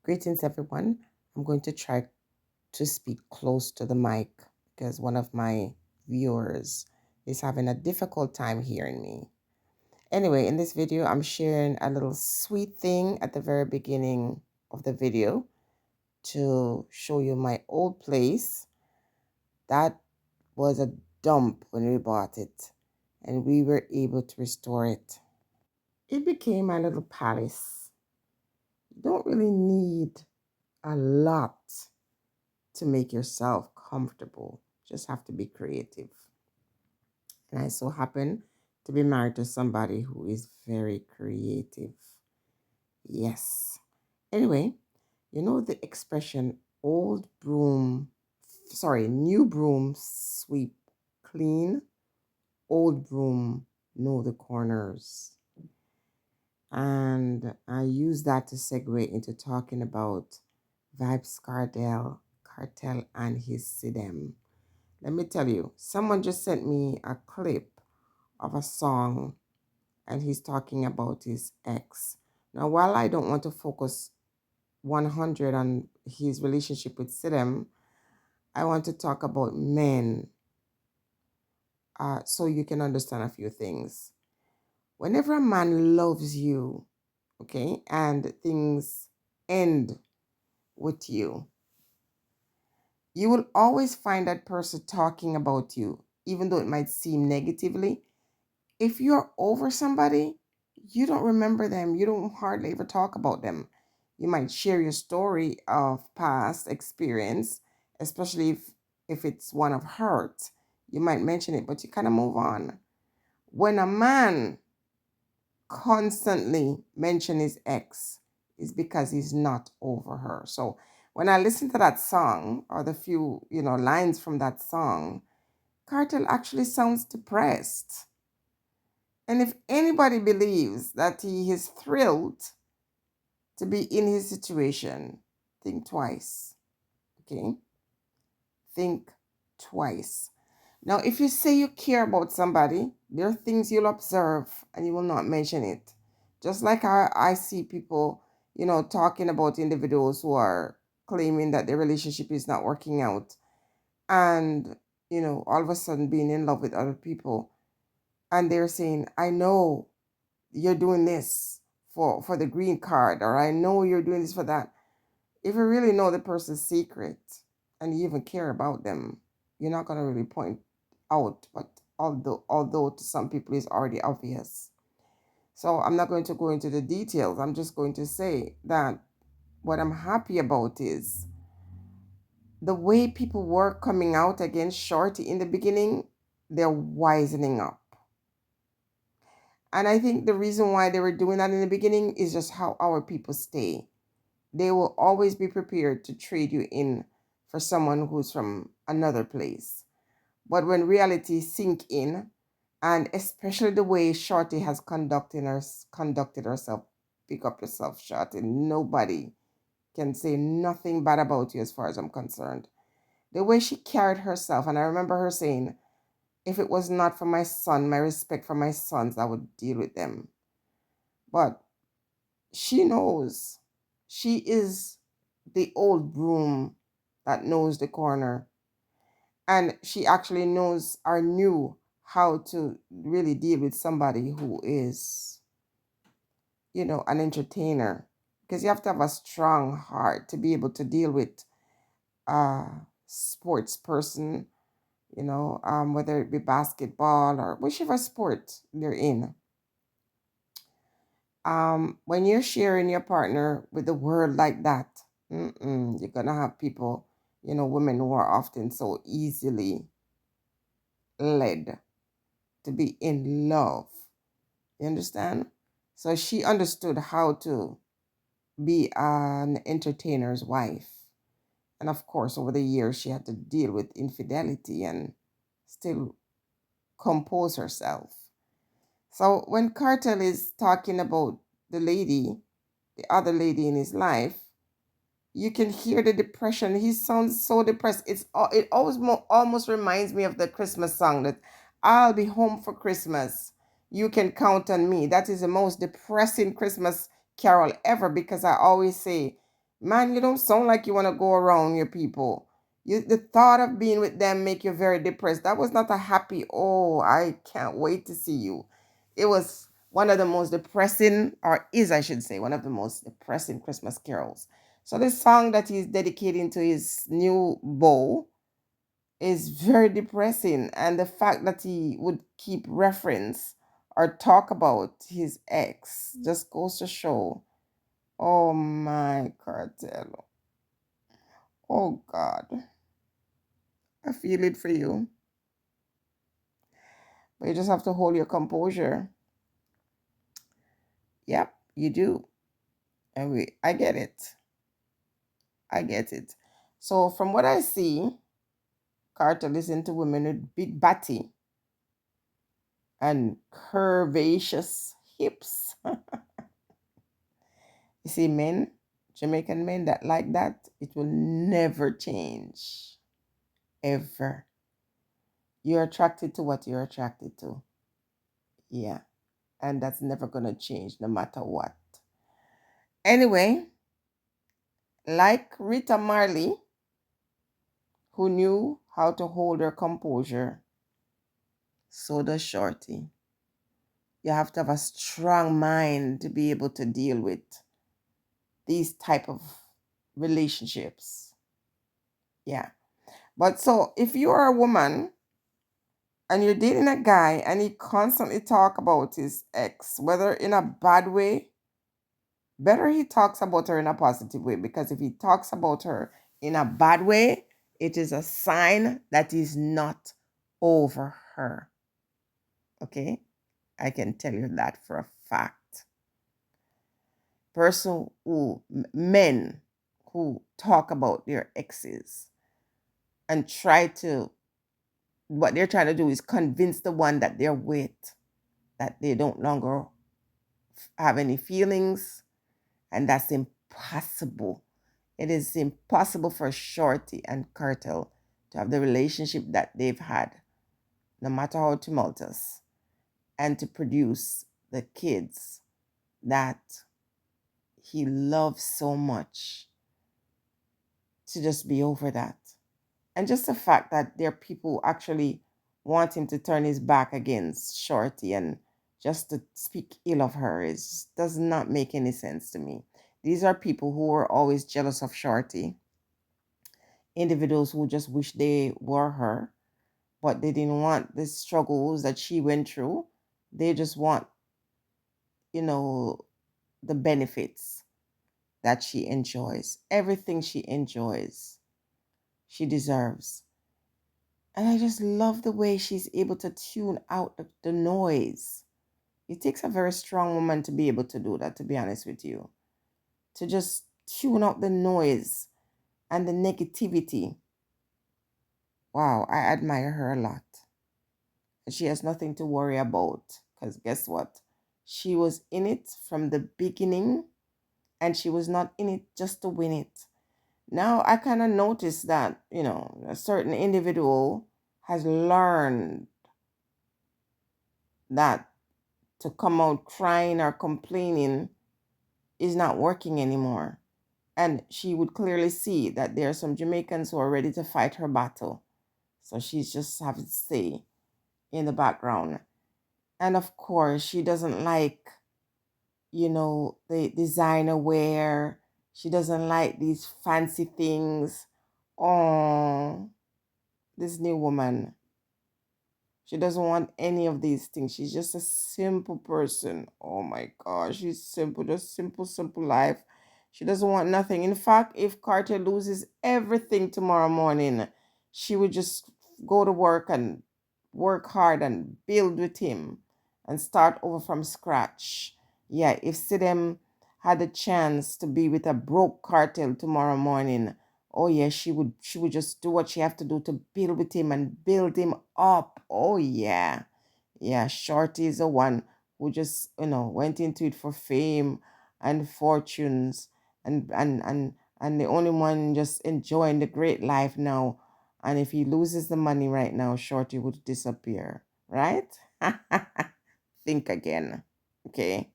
Greetings, everyone. I'm going to try to speak close to the mic because one of my viewers is having a difficult time hearing me. Anyway, in this video, I'm sharing a little sweet thing at the very beginning of the video to show you my old place. That was a dump when we bought it, and we were able to restore it. It became my little palace. You don't really need a lot to make yourself comfortable. Just have to be creative. And I so happen to be married to somebody who is very creative. Yes. Anyway, you know the expression new broom sweep clean, old broom know the corners. And I use that to segue into talking about Vibes Kartel and his Sidem. Let me tell you, someone just sent me a clip of a song and he's talking about his ex. Now, while I don't want to focus 100 on his relationship with Sidem, I want to talk about men so you can understand a few things. Whenever a man loves you, okay, and things end with you, you will always find that person talking about you, even though it might seem negatively. If you're over somebody, you don't remember them. You don't hardly ever talk about them. You might share your story of past experience, especially if it's one of hurt. You might mention it, but you kind of move on. When a man constantly mention his ex, is because he's not over her. So when I listen to that song or the few, lines from that song, Kartel actually sounds depressed. And if anybody believes that he is thrilled to be in his situation, think twice. Okay? Think twice. Now, if you say you care about somebody, there are things you'll observe and you will not mention it. Just like I see people, talking about individuals who are claiming that their relationship is not working out and, all of a sudden being in love with other people. And they're saying, I know you're doing this for the green card, or I know you're doing this for that. If you really know the person's secret and you even care about them, you're not going to really point out, but although to some people it's already obvious. So I'm not going to go into the details. I'm just going to say that what I'm happy about is the way people were coming out against Shorty in the beginning, they're wisening up. And I think the reason why they were doing that in the beginning is just how our people stay. They will always be prepared to trade you in for someone who's from another place. But when reality sink in, and especially the way Shorty has conducted herself, pick up yourself, Shorty. Nobody can say nothing bad about you as far as I'm concerned. The way she carried herself, and I remember her saying, if it was not for my son, my respect for my sons, I would deal with them. But she knows. She is the old broom that knows the corner. And she actually knows or knew how to really deal with somebody who is, an entertainer. Because you have to have a strong heart to be able to deal with a sports person, whether it be basketball or whichever sport they're in. When you're sharing your partner with the word like that, you're gonna have people, women who are often so easily led to be in love. You understand? So she understood how to be an entertainer's wife. And of course, over the years, she had to deal with infidelity and still compose herself. So when Kartel is talking about the other lady in his life, you can hear the depression. He sounds so depressed. It almost reminds me of the Christmas song that I'll be home for Christmas. You can count on me. That is the most depressing Christmas carol ever because I always say Man, you don't sound like you want to go around your people. The thought of being with them make you very depressed. That was not a happy, oh, I can't wait to see you. It was one of the most depressing, or is, I should say, one of the most depressing Christmas carols. So this song that he's dedicating to his new beau is very depressing. And the fact that he would keep reference or talk about his ex just goes to show, oh my Cartel. Oh God, I feel it for you. But you just have to hold your composure. Yep, you do. And I get it. I get it. So from what I see, Carter listen to women with big body and curvaceous hips. You see, men, Jamaican men that like that, it will never change. Ever. You're attracted to what you're attracted to. Yeah. And that's never gonna change no matter what. Anyway, like Rita Marley, who knew how to hold her composure, so does Shorty. You have to have a strong mind to be able to deal with these type of relationships. Yeah. But so if you are a woman and you're dating a guy and he constantly talk about his ex, whether in a bad way, better he talks about her in a positive way, because if he talks about her in a bad way, it is a sign that he's not over her. Okay? I can tell you that for a fact. Men who talk about their exes and try to, what they're trying to do is convince the one that they're with that they don't longer have any feelings, and that's impossible. It is impossible for Shorty and Kartel to have the relationship that they've had, no matter how tumultuous, and to produce the kids that he loves so much, to just be over that. And just the fact that there are people who actually want him to turn his back against Shorty and just to speak ill of her does not make any sense to me. These are people who are always jealous of Shorty, individuals who just wish they were her, but they didn't want the struggles that she went through. They just want, you know, the benefits that she enjoys. Everything she enjoys, she deserves. And I just love the way she's able to tune out the noise. It takes a very strong woman to be able to do that, to be honest with you. To just tune out the noise and the negativity. Wow, I admire her a lot. And she has nothing to worry about. Because guess what? She was in it from the beginning, and she was not in it just to win it. Now I kind of noticed that, a certain individual has learned that to come out crying or complaining is not working anymore. And she would clearly see that there are some Jamaicans who are ready to fight her battle. So she's just having to stay in the background. And of course, she doesn't like, the designer wear. She doesn't like these fancy things. Oh, this new woman. She doesn't want any of these things. She's just a simple person. Oh my gosh, she's simple, just simple, simple life. She doesn't want nothing. In fact, if Carter loses everything tomorrow morning, she would just go to work and work hard and build with him and start over from scratch. Yeah, if Sidem had the chance to be with a broke Cartel tomorrow morning, oh yeah, she would just do what she have to do to build with him and build him up. Oh yeah. Yeah, Shorty is the one who just, went into it for fame and fortunes, and the only one just enjoying the great life now. And if he loses the money right now, Shorty would disappear, right? Think again. Okay.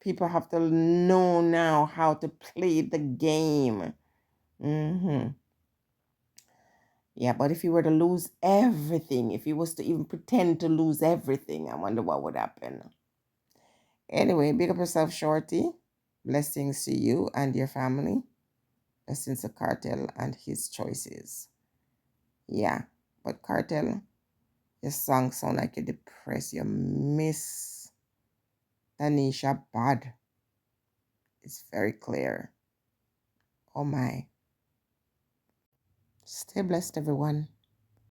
People have to know now how to play the game. Mm-hmm. Yeah, but if he were to lose everything, if he was to even pretend to lose everything, I wonder what would happen. Anyway, big up yourself, Shorty. Blessings to you and your family. Blessings to Kartel and his choices. Yeah, but Kartel, your song sound like you're depressed. You miss Tanisha bad. It's very clear. Oh my. Stay blessed, everyone.